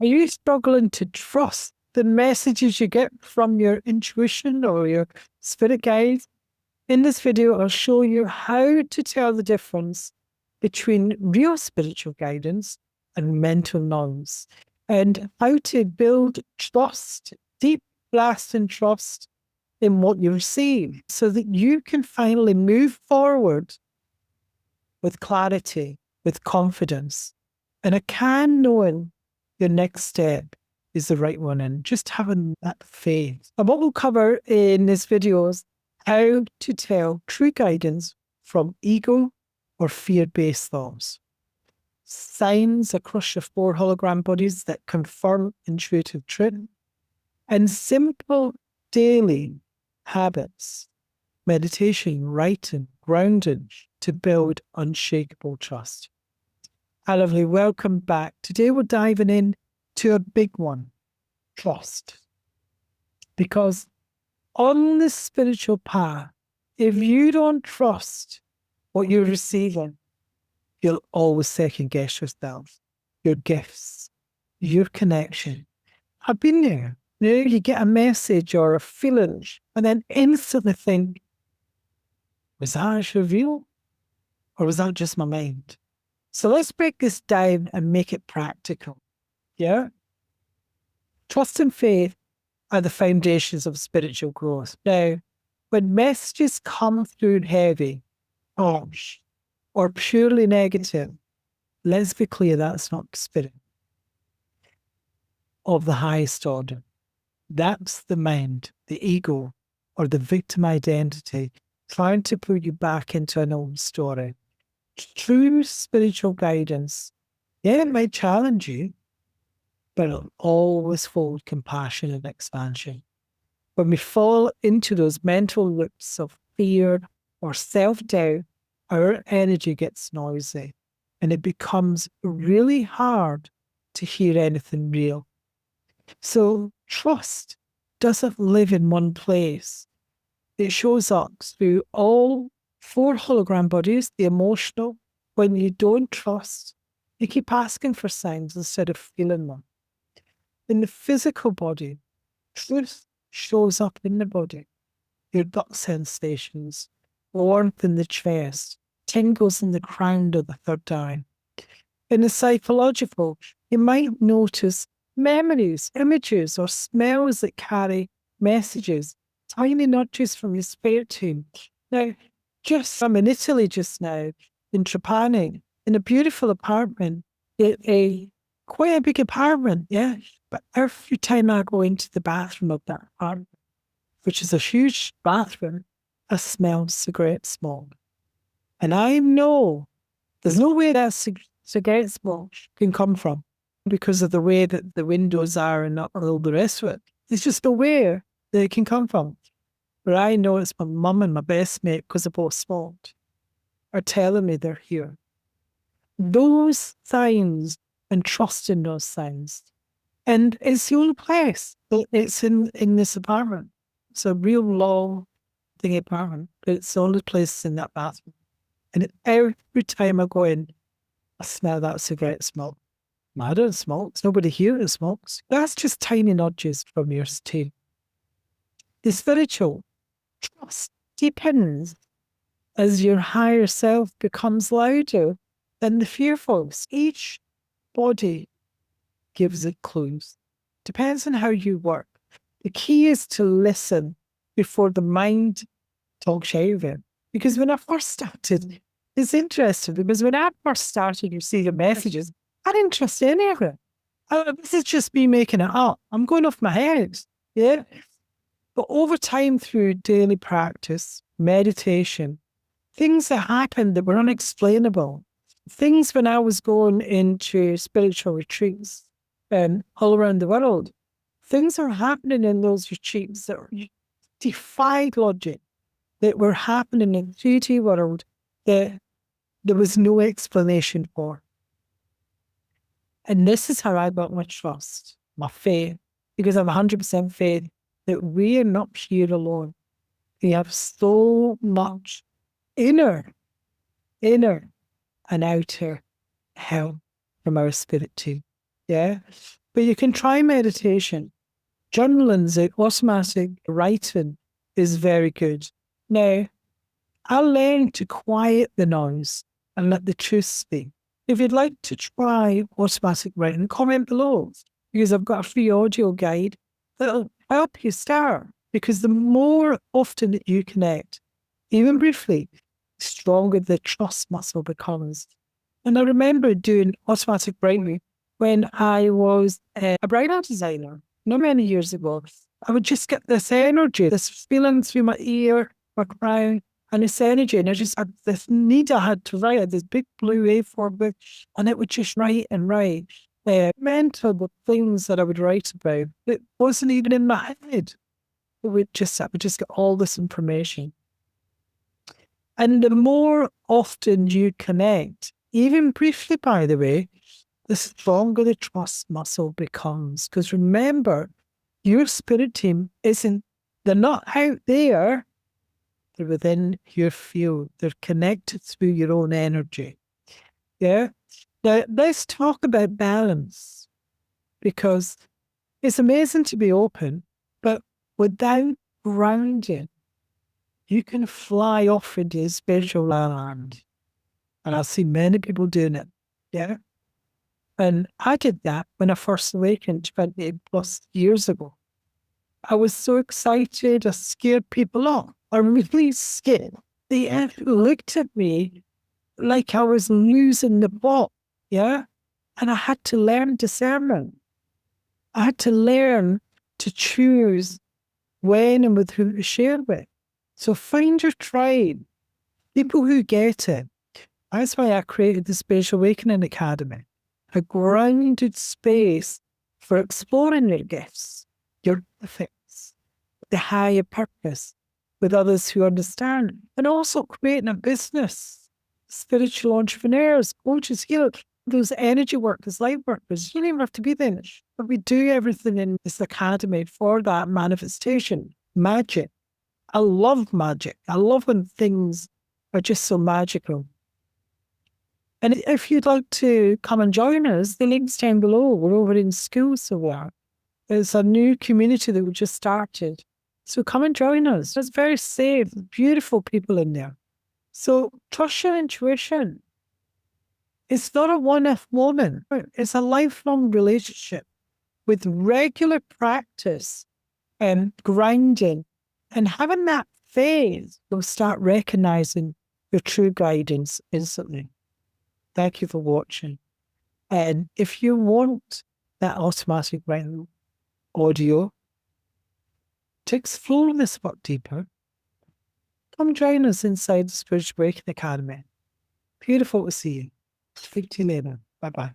Are you struggling to trust the messages you get from your intuition or your spirit guides? In this video, I'll show you how to tell the difference between real spiritual guidance and mental noise, and how to build trust, deep, lasting trust in what you receive, so that you can finally move forward with clarity, with confidence, and a can knowing your next step is the right one, and just having that faith. And what we'll cover in this video is how to tell true guidance from ego or fear-based thoughts, signs across your 4 hologram bodies that confirm intuitive truth, and simple daily habits, meditation, writing, grounding, to build unshakable trust. Hi, lovely. Welcome back. Today we're diving in to a big one, trust. Because on the spiritual path, if you don't trust what you're receiving, you'll always second guess yourself, your gifts, your connection. I've been there. You know, you get a message or a feeling and then instantly think, was that actually real? Or was that just my mind? So let's break this down and make it practical. Yeah? Trust and faith are the foundations of spiritual growth. Now, when messages come through heavy, harsh, or purely negative, let's be clear, that's not spirit of the highest order. That's the mind, the ego, or the victim identity trying to pull you back into an old story. True spiritual guidance, yeah, it might challenge you, but it'll always hold compassion and expansion. When we fall into those mental loops of fear or self-doubt, our energy gets noisy and it becomes really hard to hear anything real. So trust doesn't live in one place. It shows up through all 4 hologram bodies, the emotional. When you don't trust, you keep asking for signs instead of feeling them. In the physical body, truth shows up in the body. Your gut sensations, warmth in the chest, tingles in the crown of the third eye. In the psychological, you might notice memories, images, or smells that carry messages, tiny nudges from your spirit team. Now, I'm in Italy just now, in Trapani, in a beautiful apartment, quite a big apartment, yeah. But every time I go into the bathroom of that apartment, which is a huge bathroom, I smell cigarette smoke. And I know there's no way that cigarette smoke can come from, because of the way that the windows are and not all the rest of it. There's just nowhere that it can come from. But I know it's my mum and my best mate, because they both smoked, are telling me they're here. Those signs, and trust in those signs. And it's the only place. It's in this apartment. It's a real long thing apartment. But it's the only place in that bathroom. And every time I go in, I smell that cigarette smoke. I don't smoke. There's nobody here that smokes. That's just tiny nudges from your team. The spiritual trust deepens as your higher self becomes louder than the fearful. Each body gives it clues. Depends on how you work. The key is to listen before the mind talks out of it. Because when I first started, it's interesting, because when I first started receiving messages, I didn't trust any of it. This is just me making it up. I'm going off my head. Yeah. But over time, through daily practice, meditation, things that happened that were unexplainable, things when I was going into spiritual retreats all around the world, things are happening in those retreats that defied logic, that were happening in the 3D world that there was no explanation for. And this is how I got my trust, my faith, because I have 100% faith that we are not here alone. We have so much inner and outer help from our spirit too. Yeah? But you can try meditation. Journaling, the automatic writing is very good. Now, I learned to quiet the noise and let the truth speak. If you'd like to try automatic writing, comment below, because I've got a free audio guide that'll help you start. Because the more often that you connect, even briefly, the stronger the trust muscle becomes. And I remember doing automatic writing when I was a bridal designer, not many years ago. I would just get this energy, this feeling through my ear, my crown, and this energy. And I just had this need I had to write. I had this big blue A4 book, and it would just write and write. Mental things that I would write about. It wasn't even in my head. I would just get all this information. And the more often you connect, even briefly, by the way, the stronger the trust muscle becomes. Because remember, your spirit team they're not out there, they're within your field. They're connected through your own energy. Yeah? Now, let's talk about balance, because it's amazing to be open, but without grounding, you can fly off into a spiritual land. And I've seen many people doing it. Yeah? And I did that when I first awakened 20 plus years ago. I was so excited, I scared people off. I'm really scared. They looked at me like I was losing the plot. Yeah? And I had to learn discernment. I had to learn to choose when and with who to share with. So find your tribe, people who get it. That's why I created the Spiritual Awakening Academy, a grounded space for exploring your gifts, your gifts, the higher purpose with others who understand, and also creating a business, spiritual entrepreneurs, coaches, healers, those energy workers, light workers. You don't even have to be there, but we do everything in this academy for that manifestation, magic. I love magic. I love when things are just so magical. And if you'd like to come and join us, the link's down below. We're over in school somewhere. It's a new community that we just started. So come and join us. It's very safe, beautiful people in there. So trust your intuition. It's not a one-off moment. It's a lifelong relationship with regular practice and grounding. And having that phase, you'll start recognizing your true guidance instantly. Thank you for watching. And if you want that automatic writing audio to explore this work deeper, come join us inside the Spiritual Awakening Academy. Beautiful to see you. Speak to you later. Bye-bye.